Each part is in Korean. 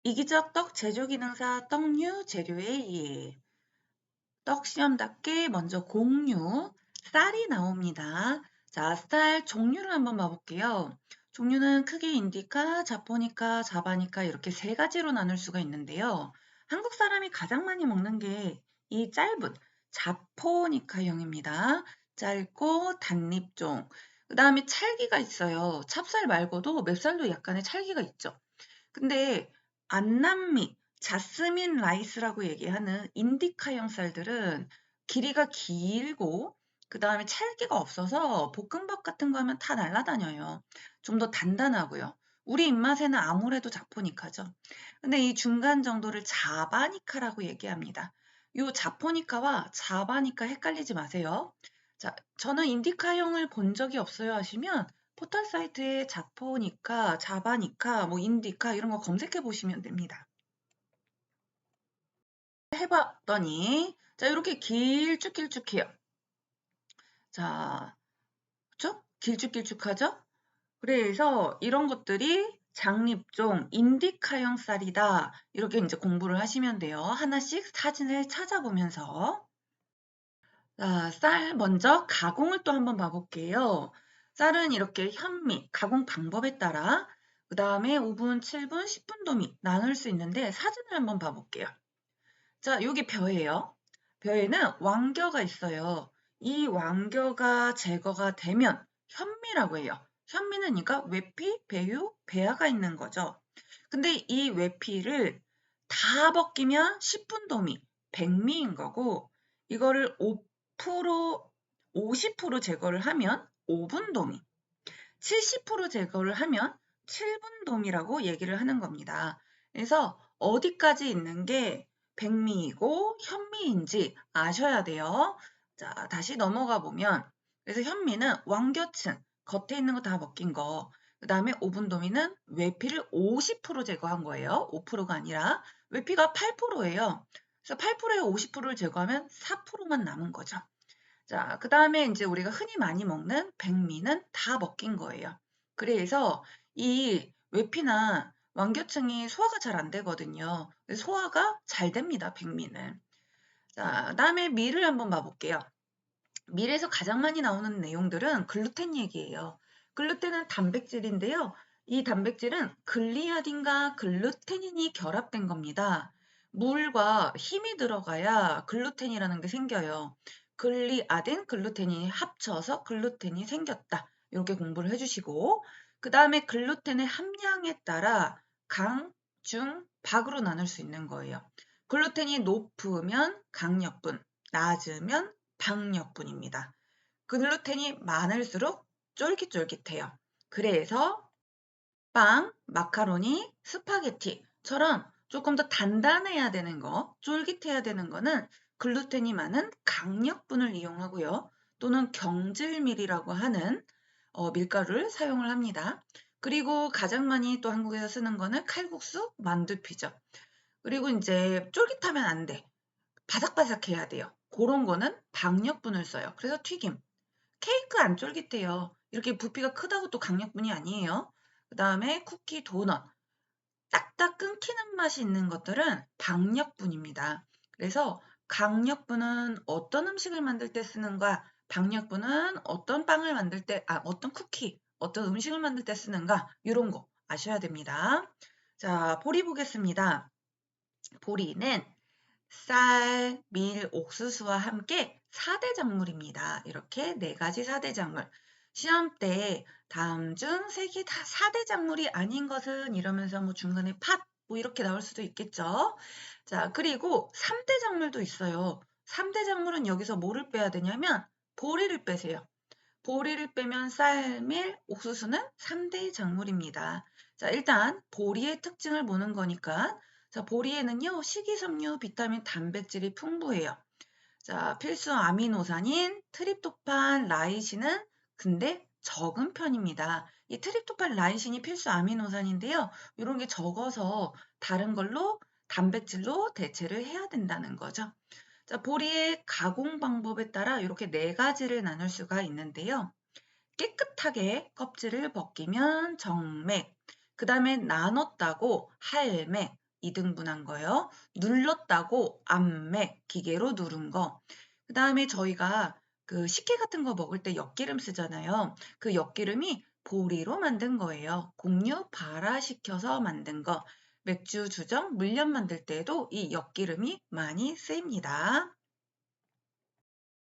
이기적 떡 제조 기능사 떡류 재료의 이해. 떡 시험답게 먼저 공유, 쌀이 나옵니다. 자, 쌀 종류를 한번 봐볼게요. 종류는 크게 인디카, 자포니카, 자바니카 이렇게 세 가지로 나눌 수가 있는데요. 한국 사람이 가장 많이 먹는 게 이 짧은 자포니카형입니다. 짧고 단립종. 그 다음에 찰기가 있어요. 찹쌀 말고도 맵쌀도 약간의 찰기가 있죠. 근데 안남미, 자스민 라이스라고 얘기하는 인디카형 쌀들은 길이가 길고 그 다음에 찰기가 없어서 볶음밥 같은 거 하면 다 날아다녀요. 좀 더 단단하고요. 우리 입맛에는 아무래도 자포니카죠. 근데 이 중간 정도를 자바니카라고 얘기합니다. 이 자포니카와 자바니카 헷갈리지 마세요. 자, 저는 인디카형을 본 적이 없어요 하시면 포털 사이트에 자포니카, 자바니카, 뭐 인디카 이런 거 검색해 보시면 됩니다. 해봤더니 자 이렇게 길쭉길쭉해요. 자, 그쵸? 길쭉길쭉하죠? 그래서 이런 것들이 장립종 인디카형 쌀이다. 이렇게 이제 공부를 하시면 돼요. 하나씩 사진을 찾아보면서. 자, 쌀 먼저 가공을 또 한번 봐볼게요. 쌀은 이렇게 현미, 가공 방법에 따라 그 다음에 5분, 7분, 10분 도미 나눌 수 있는데 사진을 한번 봐볼게요. 자, 여기 벼예요. 벼에는 왕겨가 있어요. 이 왕겨가 제거가 되면 현미라고 해요. 현미는 그러니까 외피, 배유, 배아가 있는 거죠. 근데 이 외피를 다 벗기면 10분 도미, 백미인 거고 이거를 5%, 50% 제거를 하면 5분 도미, 70% 제거를 하면 7분 도미라고 얘기를 하는 겁니다. 그래서 어디까지 있는 게 백미이고 현미인지 아셔야 돼요. 자, 다시 넘어가 보면 그래서 현미는 왕겨층, 겉에 있는 거 다 벗긴 거. 그 다음에 오분도미는 외피를 50% 제거한 거예요. 5%가 아니라 외피가 8%예요. 그래서 8%에 50%를 제거하면 4%만 남은 거죠. 자, 그 다음에 이제 우리가 흔히 많이 먹는 백미는 다 먹긴 거예요. 그래서 이 외피나 완교층이 소화가 잘 안 되거든요. 소화가 잘 됩니다, 백미는. 자, 그다음에 밀을 한번 봐볼게요. 밀에서 가장 많이 나오는 내용들은 글루텐 얘기예요. 글루텐은 단백질인데요. 이 단백질은 글리아딘과 글루테닌이 결합된 겁니다. 물과 힘이 들어가야 글루텐이라는 게 생겨요. 글리아딘, 글루텐이 합쳐서 글루텐이 생겼다. 이렇게 공부를 해주시고 그 다음에 글루텐의 함량에 따라 강, 중, 박으로 나눌 수 있는 거예요. 글루텐이 높으면 강력분, 낮으면 박력분입니다. 글루텐이 많을수록 쫄깃쫄깃해요. 그래서 빵, 마카로니, 스파게티처럼 조금 더 단단해야 되는 거, 쫄깃해야 되는 거는 글루텐이 많은 강력분을 이용하고요. 또는 경질밀이라고 하는 밀가루를 사용을 합니다. 그리고 가장 많이 또 한국에서 쓰는 거는 칼국수, 만두피죠. 그리고 이제 쫄깃하면 안 돼. 바삭바삭해야 돼요. 그런 거는 박력분을 써요. 그래서 튀김. 케이크 안 쫄깃해요. 이렇게 부피가 크다고 또 강력분이 아니에요. 그 다음에 쿠키, 도넛. 딱딱 끊기는 맛이 있는 것들은 박력분입니다. 그래서 강력분은 어떤 음식을 만들 때 쓰는가, 박력분은 어떤 빵을 만들 때, 어떤 쿠키, 어떤 음식을 만들 때 쓰는가, 이런 거 아셔야 됩니다. 자, 보리 보겠습니다. 보리는 쌀, 밀, 옥수수와 함께 4대 작물입니다. 이렇게 4가지 4대 작물. 시험 때 다음 중 3개 다 4대 작물이 아닌 것은 이러면서 뭐 중간에 팥, 뭐 이렇게 나올 수도 있겠죠. 자, 그리고 3대 작물도 있어요. 3대 작물은 여기서 뭐를 빼야 되냐면 보리를 빼세요. 보리를 빼면 쌀, 밀, 옥수수는 3대 작물입니다. 자, 일단 보리의 특징을 보는 거니까 자, 보리에는요, 식이섬유, 비타민, 단백질이 풍부해요. 자, 필수 아미노산인 트립토판, 라이신은 근데 적은 편입니다. 이 트립토판, 라이신이 필수 아미노산인데요. 이런 게 적어서 다른 걸로 단백질로 대체를 해야 된다는 거죠. 자, 보리의 가공 방법에 따라 이렇게 4가지를 나눌 수가 있는데요. 깨끗하게 껍질을 벗기면 정맥, 그 다음에 나눴다고 할맥, 2등분한 거예요. 눌렀다고 암맥 기계로 누른 거. 그 다음에 저희가 그 식혜 같은 거 먹을 때 엿기름 쓰잖아요. 그 엿기름이 보리로 만든 거예요. 곡류 발화시켜서 만든 거. 맥주, 주정, 물엿 만들 때에도 이 엿기름이 많이 쓰입니다.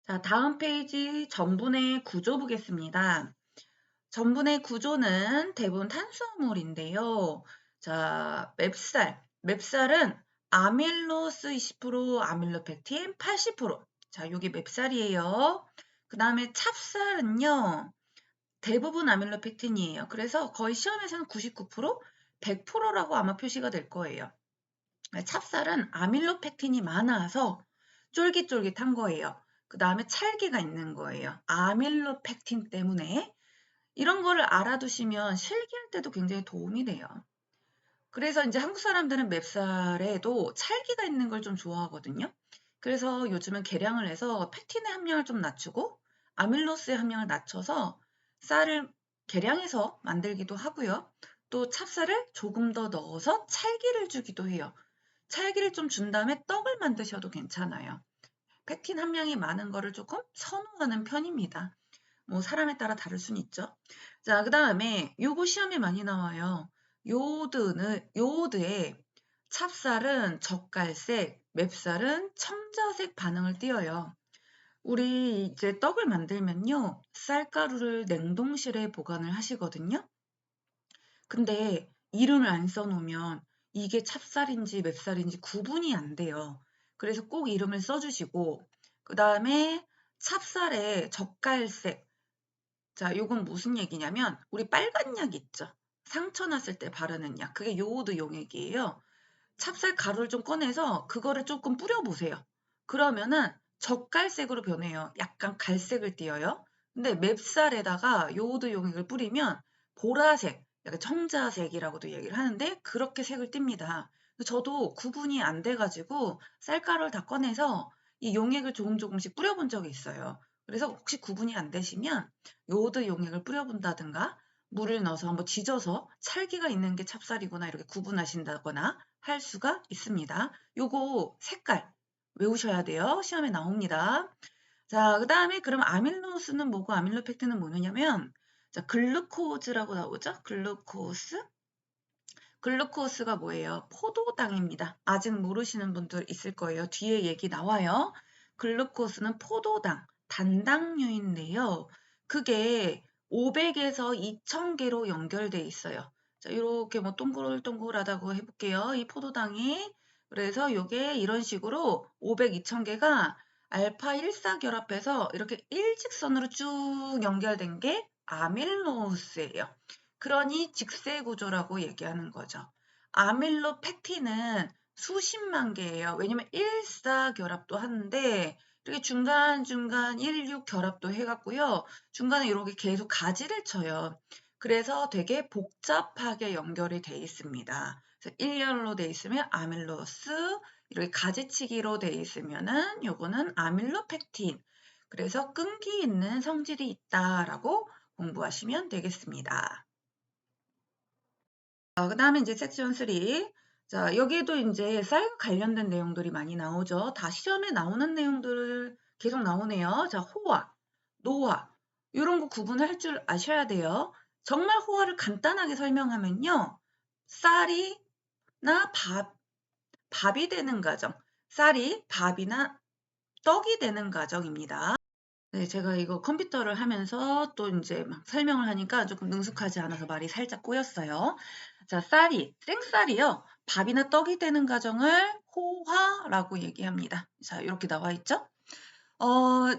자, 다음 페이지 전분의 구조 보겠습니다. 전분의 구조는 대부분 탄수화물인데요. 자, 맵쌀. 맵쌀은 아밀로스 20%, 아밀로펙틴 80%. 자, 여기 맵쌀이에요. 그 다음에 찹쌀은요. 대부분 아밀로펙틴이에요. 그래서 거의 시험에서는 99%, 100%라고 아마 표시가 될 거예요. 찹쌀은 아밀로펙틴이 많아서 쫄깃쫄깃한 거예요. 그 다음에 찰기가 있는 거예요. 아밀로펙틴 때문에. 이런 거를 알아두시면 실기할 때도 굉장히 도움이 돼요. 그래서 이제 한국 사람들은 맵쌀에도 찰기가 있는 걸 좀 좋아하거든요. 그래서 요즘은 계량을 해서 펙틴의 함량을 좀 낮추고 아밀로스의 함량을 낮춰서 쌀을 계량해서 만들기도 하고요. 또 찹쌀을 조금 더 넣어서 찰기를 주기도 해요. 찰기를 좀 준 다음에 떡을 만드셔도 괜찮아요. 펙틴 함량이 많은 거를 조금 선호하는 편입니다. 뭐 사람에 따라 다를 수는 있죠. 자, 그 다음에 요거 시험에 많이 나와요. 요오드에 찹쌀은 젓갈색, 맵쌀은 청자색 반응을 띄어요. 우리 이제 떡을 만들면요. 쌀가루를 냉동실에 보관을 하시거든요. 근데 이름을 안 써놓으면 이게 찹쌀인지 맵쌀인지 구분이 안 돼요. 그래서 꼭 이름을 써주시고 그 다음에 찹쌀에 젓갈색 자, 요건 무슨 얘기냐면 우리 빨간 약 있죠. 상처 났을 때 바르는 약. 그게 요오드 용액이에요. 찹쌀 가루를 좀 꺼내서 그거를 조금 뿌려보세요. 그러면은 젓갈색으로 변해요. 약간 갈색을 띄어요. 근데 맵쌀에다가 요오드 용액을 뿌리면 보라색, 약간 청자색이라고도 얘기를 하는데 그렇게 색을 띱니다. 저도 구분이 안 돼가지고 쌀가루를 다 꺼내서 이 용액을 조금씩 뿌려본 적이 있어요. 그래서 혹시 구분이 안 되시면 요오드 용액을 뿌려본다든가 물을 넣어서 한번 지져서 찰기가 있는 게 찹쌀이구나 이렇게 구분하신다거나 할 수가 있습니다. 요거 색깔 외우셔야 돼요. 시험에 나옵니다. 자, 그 다음에 그럼 아밀로스는 뭐고 아밀로펙틴은 뭐냐면 자, 글루코즈라고 나오죠? 글루코스? 글루코스가 뭐예요? 포도당입니다. 아직 모르시는 분들 있을 거예요. 뒤에 얘기 나와요. 글루코스는 포도당, 단당류인데요. 그게 500에서 2000개로 연결돼 있어요. 자, 이렇게 뭐 동글동글하다고 해볼게요. 이 포도당이. 그래서 이게 이런 식으로 500, 2000개가 알파 1사 결합해서 이렇게 일직선으로 쭉 연결된 게 아밀로스예요. 그러니 직세 구조라고 얘기하는 거죠. 아밀로펙틴은 수십만 개예요. 왜냐면 1사 결합도 하는데 이렇게 중간중간 16 결합도 해갖고요. 중간에 이렇게 계속 가지를 쳐요. 그래서 되게 복잡하게 연결이 돼 있습니다. 그래서 일렬로 돼 있으면 아밀로스, 이렇게 가지치기로 돼 있으면은 요거는 아밀로펙틴. 그래서 끈기 있는 성질이 있다라고 공부하시면 되겠습니다. 그 다음에 이제 섹션 3. 자, 여기에도 이제 쌀과 관련된 내용들이 많이 나오죠. 다 시험에 나오는 내용들 계속 나오네요. 자, 호화, 노화. 이런 거 구분할 줄 아셔야 돼요. 정말 호화를 간단하게 설명하면요. 쌀이나 밥이 되는 과정. 쌀이 밥이나 떡이 되는 과정입니다. 네, 제가 이거 컴퓨터를 하면서 또 이제 막 설명을 하니까 조금 능숙하지 않아서 말이 살짝 꼬였어요. 자, 생쌀이요. 밥이나 떡이 되는 과정을 호화라고 얘기합니다. 자, 이렇게 나와 있죠?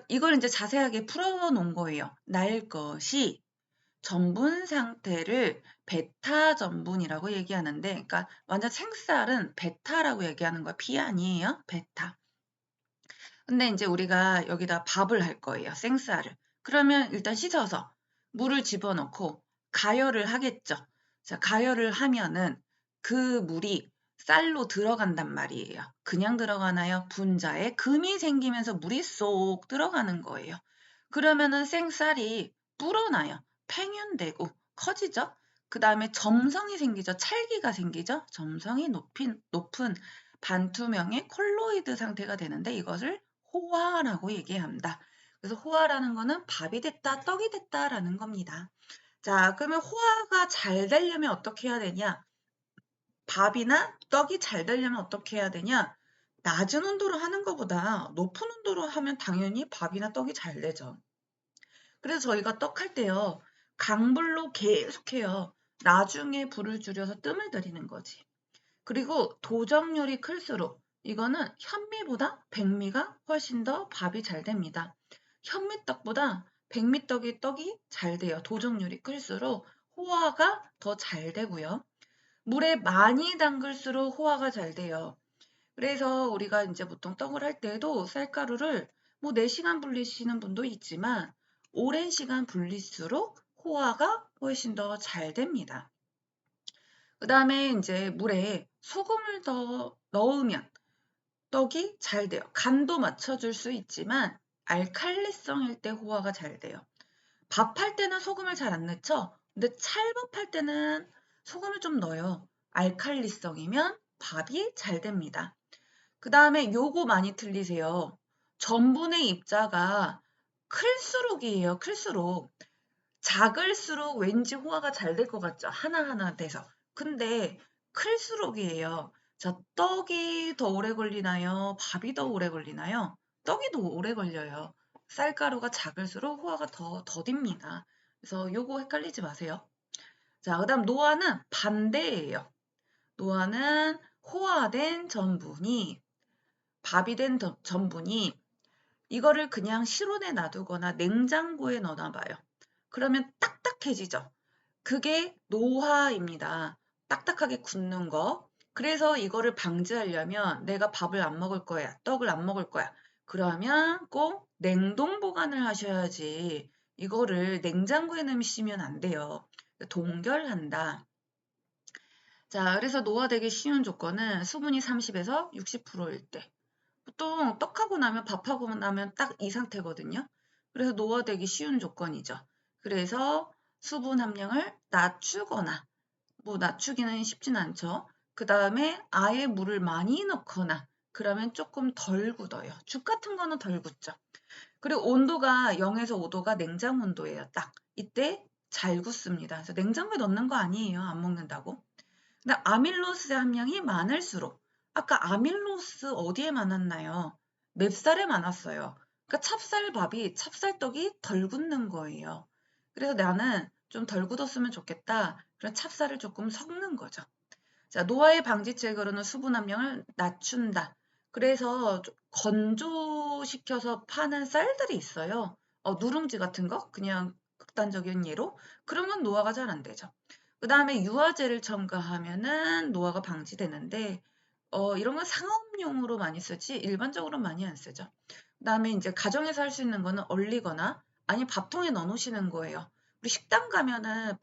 이걸 이제 자세하게 풀어놓은 거예요. 날 것이 전분 상태를 베타 전분이라고 얘기하는데, 그러니까 완전 생쌀은 베타라고 얘기하는 거야. 피 아니에요? 베타. 근데 이제 우리가 여기다 밥을 할 거예요. 생쌀을. 그러면 일단 씻어서 물을 집어넣고 가열을 하겠죠. 자, 가열을 하면은 그 물이 쌀로 들어간단 말이에요. 그냥 들어가나요? 분자에 금이 생기면서 물이 쏙 들어가는 거예요. 그러면은 생쌀이 불어나요. 팽윤되고 커지죠. 그 다음에 점성이 생기죠. 찰기가 생기죠. 점성이 높은 반투명의 콜로이드 상태가 되는데 이것을 호화라고 얘기합니다. 그래서 호화라는 거는 밥이 됐다, 떡이 됐다라는 겁니다. 자, 그러면 호화가 잘 되려면 어떻게 해야 되냐? 밥이나 떡이 잘 되려면 어떻게 해야 되냐? 낮은 온도로 하는 것보다 높은 온도로 하면 당연히 밥이나 떡이 잘 되죠. 그래서 저희가 떡 할 때요. 강불로 계속해요. 나중에 불을 줄여서 뜸을 들이는 거지. 그리고 도정률이 클수록 이거는 현미보다 백미가 훨씬 더 밥이 잘 됩니다. 현미떡보다 백미떡이 떡이 잘 돼요. 도정률이 클수록 호화가 더 잘 되고요. 물에 많이 담글수록 호화가 잘 돼요. 그래서 우리가 이제 보통 떡을 할 때도 쌀가루를 뭐 4시간 불리시는 분도 있지만 오랜 시간 불릴수록 호화가 훨씬 더 잘 됩니다. 그 다음에 이제 물에 소금을 더 넣으면 떡이 잘 돼요. 간도 맞춰줄 수 있지만 알칼리성일 때 호화가 잘 돼요. 밥할 때는 소금을 잘 안 넣죠. 근데 찰밥할 때는 소금을 좀 넣어요. 알칼리성이면 밥이 잘 됩니다. 그 다음에 요거 많이 틀리세요. 전분의 입자가 클수록이에요. 클수록. 작을수록 왠지 호화가 잘 될 것 같죠. 하나하나 돼서. 근데 클수록이에요. 자, 떡이 더 오래 걸리나요? 밥이 더 오래 걸리나요? 떡이 더 오래 걸려요. 쌀가루가 작을수록 호화가 더 더딥니다. 그래서 요거 헷갈리지 마세요. 자, 그 다음 노화는 반대예요. 노화는 호화된 전분이 밥이 된 전분이 이거를 그냥 실온에 놔두거나 냉장고에 넣어놔봐요. 그러면 딱딱해지죠. 그게 노화입니다. 딱딱하게 굳는 거. 그래서 이거를 방지하려면 내가 밥을 안 먹을 거야, 떡을 안 먹을 거야. 그러면 꼭 냉동 보관을 하셔야지. 이거를 냉장고에 넣으시면 안 돼요. 동결한다. 자, 그래서 노화되기 쉬운 조건은 수분이 30에서 60%일 때. 보통 떡하고 나면 밥하고 나면 딱 이 상태거든요. 그래서 노화되기 쉬운 조건이죠. 그래서 수분 함량을 낮추거나 뭐 낮추기는 쉽진 않죠. 그 다음에 아예 물을 많이 넣거나 그러면 조금 덜 굳어요. 죽 같은 거는 덜 굳죠. 그리고 온도가 0에서 5도가 냉장 온도예요. 딱 이때 잘 굳습니다. 그래서 냉장고에 넣는 거 아니에요. 안 먹는다고. 근데 아밀로스 함량이 많을수록 아까 아밀로스 어디에 많았나요? 맵쌀에 많았어요. 그러니까 찹쌀밥이 찹쌀떡이 덜 굳는 거예요. 그래서 나는 좀 덜 굳었으면 좋겠다. 그런 찹쌀을 조금 섞는 거죠. 자, 노화의 방지책으로는 수분 함량을 낮춘다. 그래서 건조시켜서 파는 쌀들이 있어요. 누룽지 같은 거? 그냥 극단적인 예로. 그러면 노화가 잘 안 되죠. 그 다음에 유화제를 첨가하면은 노화가 방지되는데, 이런 건 상업용으로 많이 쓰지 일반적으로 많이 안 쓰죠. 그 다음에 이제 가정에서 할 수 있는 거는 얼리거나 아니 밥통에 넣어 놓으시는 거예요. 우리 식당 가면은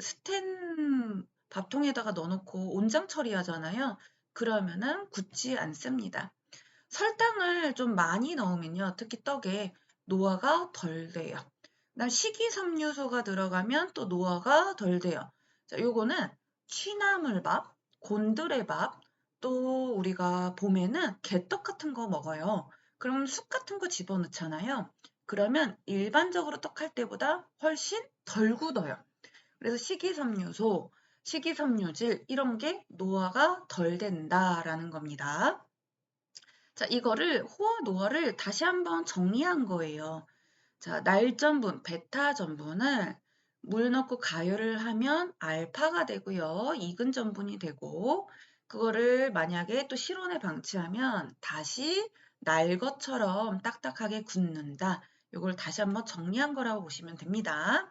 스텐 밥통에다가 넣어놓고 온장 처리하잖아요. 그러면은 굳지 않습니다. 설탕을 좀 많이 넣으면요. 특히 떡에 노화가 덜 돼요. 그다음 식이섬유소가 들어가면 또 노화가 덜 돼요. 자, 요거는 취나물밥, 곤드레밥, 또 우리가 봄에는 개떡 같은 거 먹어요. 그럼 쑥 같은 거 집어넣잖아요. 그러면 일반적으로 떡할 때보다 훨씬 덜 굳어요. 그래서 식이섬유소, 식이섬유질 이런 게 노화가 덜 된다라는 겁니다. 자, 이거를 호화 노화를 다시 한번 정리한 거예요. 자, 날전분, 베타 전분을 물 넣고 가열을 하면 알파가 되고요. 이근 전분이 되고 그거를 만약에 또 실온에 방치하면 다시 날 것처럼 딱딱하게 굳는다. 이걸 다시 한번 정리한 거라고 보시면 됩니다.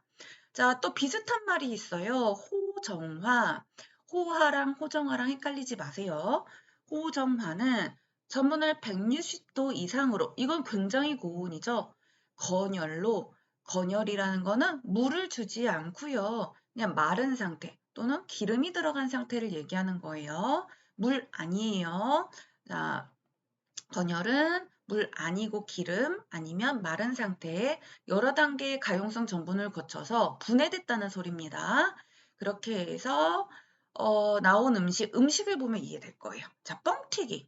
자, 또 비슷한 말이 있어요. 호정화. 호화랑 호정화랑 헷갈리지 마세요. 호정화는 전분을 160도 이상으로, 이건 굉장히 고온이죠. 건열로, 건열이라는 거는 물을 주지 않고요. 그냥 마른 상태 또는 기름이 들어간 상태를 얘기하는 거예요. 물 아니에요. 자, 건열은 물 아니고 기름 아니면 마른 상태에 여러 단계의 가용성 전분을 거쳐서 분해됐다는 소리입니다. 그렇게 해서 나온 음식을 보면 이해될 거예요. 자, 뻥튀기.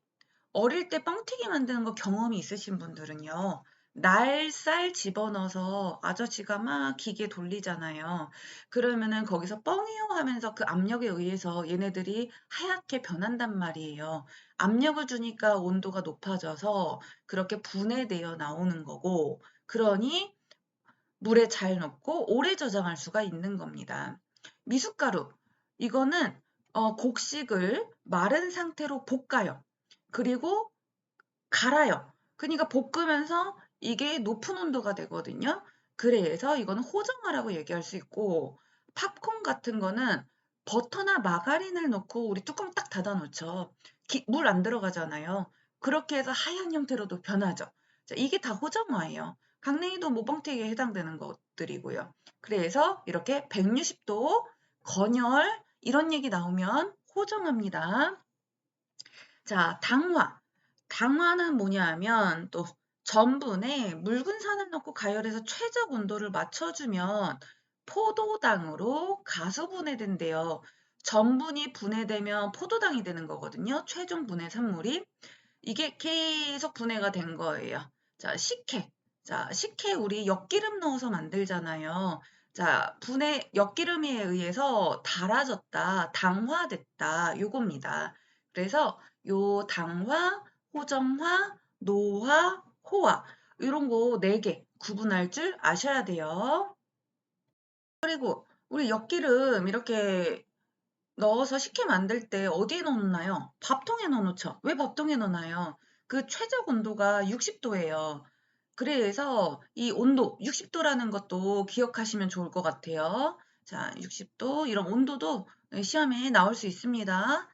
어릴 때 뻥튀기 만드는 거 경험이 있으신 분들은요. 날쌀 집어넣어서 아저씨가 막 기계 돌리잖아요. 그러면은 거기서 뻥이요 하면서 그 압력에 의해서 얘네들이 하얗게 변한단 말이에요. 압력을 주니까 온도가 높아져서 그렇게 분해되어 나오는 거고, 그러니 물에 잘 넣고 오래 저장할 수가 있는 겁니다. 미숫가루. 이거는 곡식을 마른 상태로 볶아요. 그리고 갈아요. 그러니까 볶으면서 이게 높은 온도가 되거든요. 그래서 이거는 호정화라고 얘기할 수 있고, 팝콘 같은 거는 버터나 마가린을 넣고 우리 뚜껑 딱 닫아 놓죠. 물 안 들어가잖아요. 그렇게 해서 하얀 형태로도 변하죠. 자, 이게 다 호정화예요. 강냉이도 모뻥튀기에 해당되는 것들이고요. 그래서 이렇게 160도, 건열 이런 얘기 나오면 호정화입니다. 자, 당화. 당화는 뭐냐 하면 또 전분에 묽은 산을 넣고 가열해서 최적 온도를 맞춰주면 포도당으로 가수분해된대요. 전분이 분해되면 포도당이 되는 거거든요. 최종 분해 산물이. 이게 계속 분해가 된 거예요. 자, 식혜. 자, 식혜 우리 엿기름 넣어서 만들잖아요. 자, 엿기름에 의해서 달아졌다, 당화됐다, 요겁니다. 그래서 요 당화, 호정화, 노화, 호화 이런 거 4개 구분할 줄 아셔야 돼요. 그리고 우리 엿기름 이렇게 넣어서 식혜 만들 때 어디에 넣어놓나요? 밥통에 넣어놓죠. 왜 밥통에 넣어놔요? 그 최적 온도가 60도예요. 그래서 이 온도, 60도라는 것도 기억하시면 좋을 것 같아요. 자, 60도 이런 온도도 시험에 나올 수 있습니다.